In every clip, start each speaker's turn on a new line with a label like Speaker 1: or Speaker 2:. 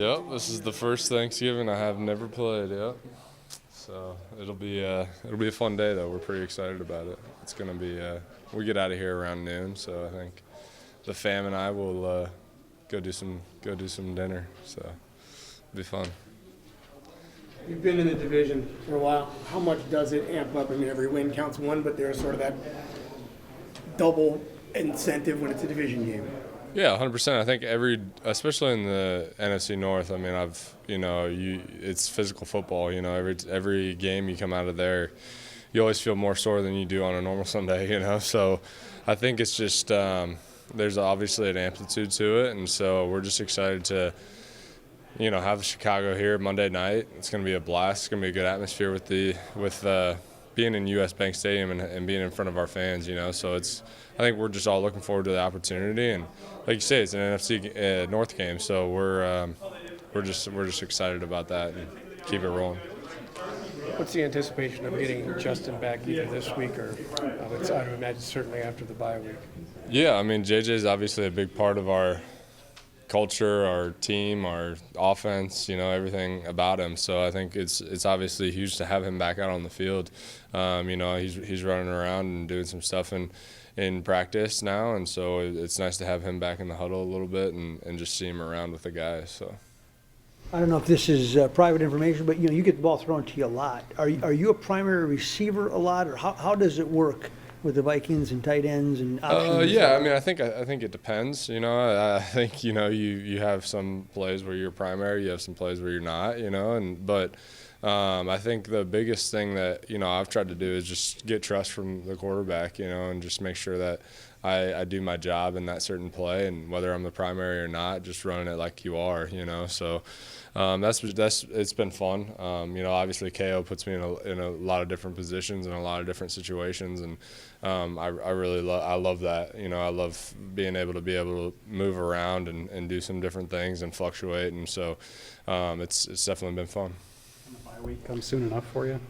Speaker 1: Yep, this is the first Thanksgiving I have never played. Yep, so it'll be a fun day though. We're pretty excited about it. It's gonna be we get out of here around noon, so I think the fam and I will go do some dinner. So it'll be fun.
Speaker 2: You've been in the division for a while. How much does it amp up? I mean, every win counts one, but there's sort of that double incentive when it's a division game.
Speaker 1: Yeah, 100%. I think especially in the NFC North. I mean, it's physical football. You know, every game you come out of there, you always feel more sore than you do on a normal Sunday. You know, so I think it's just there's obviously an amplitude to it, and so we're just excited to, have Chicago here Monday night. It's going to be a blast. It's going to be a good atmosphere with being in U.S. Bank Stadium and being in front of our fans. So I think we're just all looking forward to the opportunity, and like you say, it's an NFC North game, so we're just excited about that and keep it rolling.
Speaker 2: What's the anticipation of getting Justin back either this week or I would imagine certainly after the bye week?
Speaker 1: Yeah, I mean, JJ is obviously a big part of our culture, our team, our offense, everything about him. So I think it's obviously huge to have him back out on the field. He's running around and doing some stuff in practice now, and so it's nice to have him back in the huddle a little bit and just see him around with the guys. So
Speaker 3: I don't know if this is private information, but you get the ball thrown to you a lot. Are you a primary receiver a lot, or how does it work with the Vikings and tight ends and options?
Speaker 1: Yeah, I mean, I think it depends. I think you have some plays where you're primary, you have some plays where you're not. But I think the biggest thing that I've tried to do is just get trust from the quarterback, and just make sure that I do my job in that certain play, and whether I'm the primary or not, just running it like you are. So that's it's been fun. Obviously KO puts me in a lot of different positions and a lot of different situations, and I love that. I love being able to move around and do some different things and fluctuate, and so it's definitely been fun.
Speaker 4: The bye week comes soon enough for you?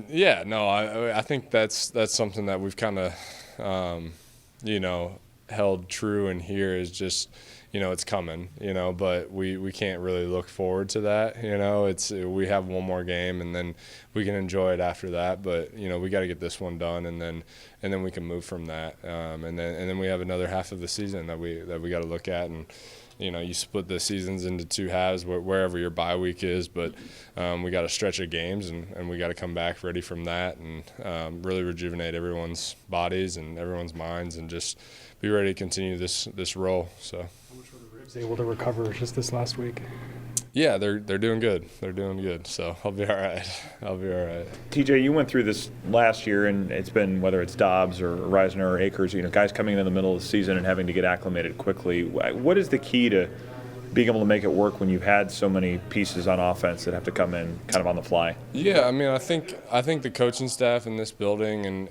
Speaker 1: Yeah, no, I think that's something that we've kind of held true in here is just, it's coming, but we can't really look forward to that. We have one more game and then we can enjoy it after that, but we got to get this one done and then we can move from that. And then we have another half of the season that we got to look at, and you split the seasons into two halves wherever your bye week is, but we got a stretch of games and we got to come back ready from that and really rejuvenate everyone's bodies and everyone's minds and just be ready to continue this role. So.
Speaker 4: How much were the ribs able to recover just this last week?
Speaker 1: Yeah, they're doing good. They're doing good. So I'll be all right.
Speaker 5: TJ, you went through this last year, and it's been, whether it's Dobbs or Reisner or Akers, guys coming in the middle of the season and having to get acclimated quickly. What is the key to being able to make it work when you've had so many pieces on offense that have to come in kind of on the fly?
Speaker 1: Yeah, I mean, I think the coaching staff in this building and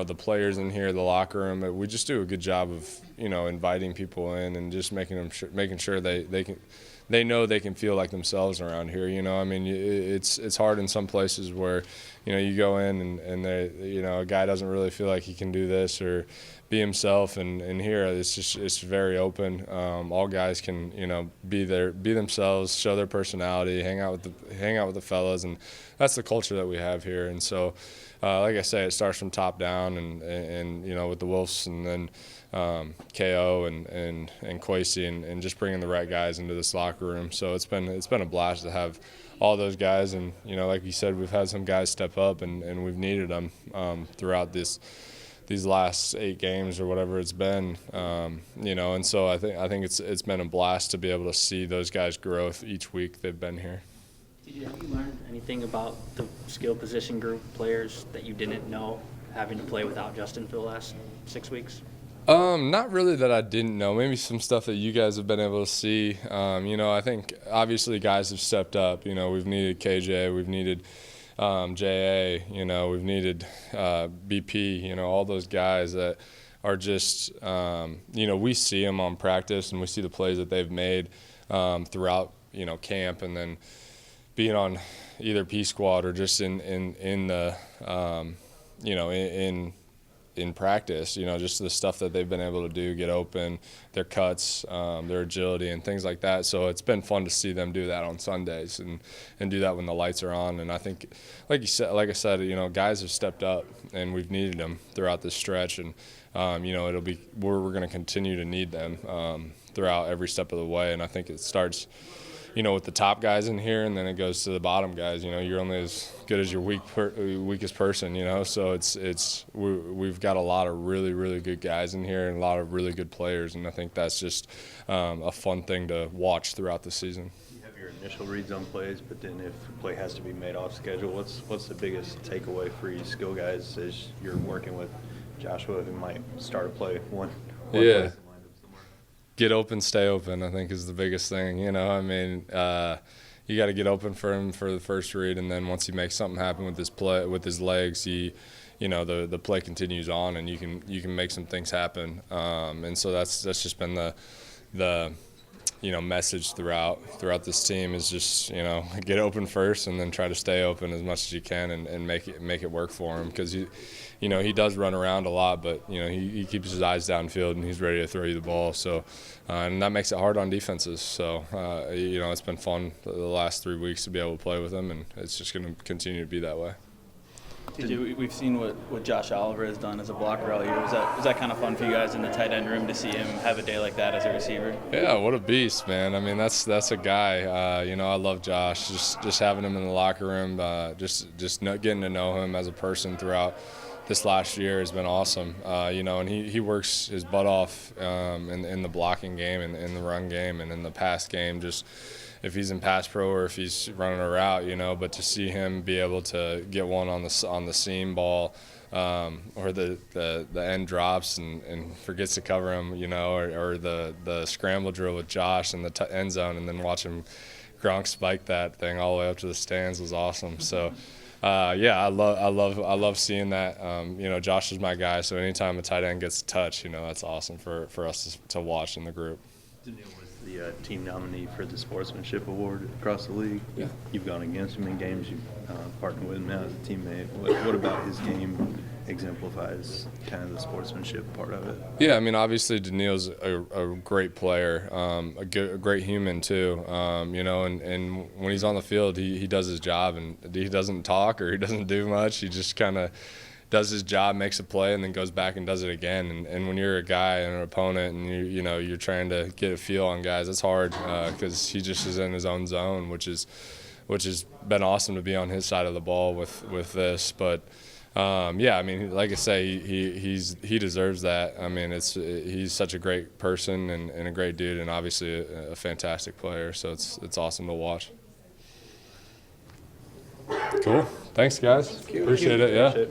Speaker 1: the players in here, the locker room, we just do a good job of inviting people in and just making sure they know they can feel like themselves around here. I mean, it's hard in some places where you go in and they, a guy doesn't really feel like he can do this or be himself, and here it's very open. All guys can be themselves, show their personality, hang out with the fellas, and that's the culture that we have here. And so like I say, it starts from top down and with the Wolves and then KO and Kwesi and just bringing the right guys into this locker room. So it's been a blast to have all those guys, and like you said, we've had some guys step up and we've needed them throughout these last 8 games or whatever it's been, and so I think it's been a blast to be able to see those guys' growth each week they've been here.
Speaker 6: Have you learned anything about the skill position group players that you didn't know, having to play without Justin for the last 6 weeks?
Speaker 1: Not really that I didn't know. Maybe some stuff that you guys have been able to see. I think obviously guys have stepped up. We've needed KJ, we've needed JA, we've needed BP, all those guys that are just, we see them on practice and we see the plays that they've made throughout, camp, and then being on either P squad or just in the, in practice, just the stuff that they've been able to do, get open, their cuts, their agility and things like that. So it's been fun to see them do that on Sundays and do that when the lights are on. And I think, like I said, guys have stepped up and we've needed them throughout this stretch. And, we're going to continue to need them throughout every step of the way. And I think it starts, with the top guys in here, and then it goes to the bottom guys. You're only as good as your weakest person. So we've got a lot of really, really good guys in here and a lot of really good players, and I think that's just a fun thing to watch throughout the season.
Speaker 7: You have your initial reads on plays, but then if a play has to be made off schedule, what's the biggest takeaway for you skill guys as you're working with Joshua, who might start a play one
Speaker 1: Yeah.
Speaker 7: place?
Speaker 1: Get open, stay open, I think is the biggest thing. You got to get open for him for the first read, and then once he makes something happen with his legs, the play continues on, and you can make some things happen. And so that's just been the message throughout this team is just get open first, and then try to stay open as much as you can, and make it work for him, because he does run around a lot, but he keeps his eyes downfield and he's ready to throw you the ball. So and that makes it hard on defenses. So it's been fun the last 3 weeks to be able to play with him, and it's just going to continue to be that way.
Speaker 8: TJ, we've seen what Josh Oliver has done as a blocker all year. Was that kind of fun for you guys in the tight end room to see him have a day like that as a receiver?
Speaker 1: Yeah, what a beast, man. I mean, that's a guy. I love Josh. Just having him in the locker room, just getting to know him as a person throughout this last year has been awesome. And he works his butt off in the blocking game and in the run game and in the pass game. Just if he's in pass pro or if he's running a route, but to see him be able to get one on the seam ball, or the end drops and forgets to cover him, or the scramble drill with Josh in the end zone, and then watch him Gronk spike that thing all the way up to the stands was awesome. So. I love seeing that. Josh is my guy, so anytime a tight end gets a touch, that's awesome for us to watch in the group.
Speaker 7: Danielle was the team nominee for the Sportsmanship Award across the league.
Speaker 1: Yeah.
Speaker 7: You've gone against him in games. You've partnered with him now as a teammate. What about his game exemplifies kind of the sportsmanship part of it?
Speaker 1: Yeah, I mean, obviously Danielle's a great player, a great human too. And when he's on the field, he does his job, and he doesn't talk or he doesn't do much. He just kind of does his job, makes a play, and then goes back and does it again. And when you're a guy and an opponent, and you're trying to get a feel on guys, it's hard because he just is in his own zone, which has been awesome to be on his side of the ball with this. But I mean, like I say, he deserves that. I mean, he's such a great person and a great dude, and obviously a fantastic player. So it's awesome to watch. Cool. Thanks, guys. Appreciate it. Yeah.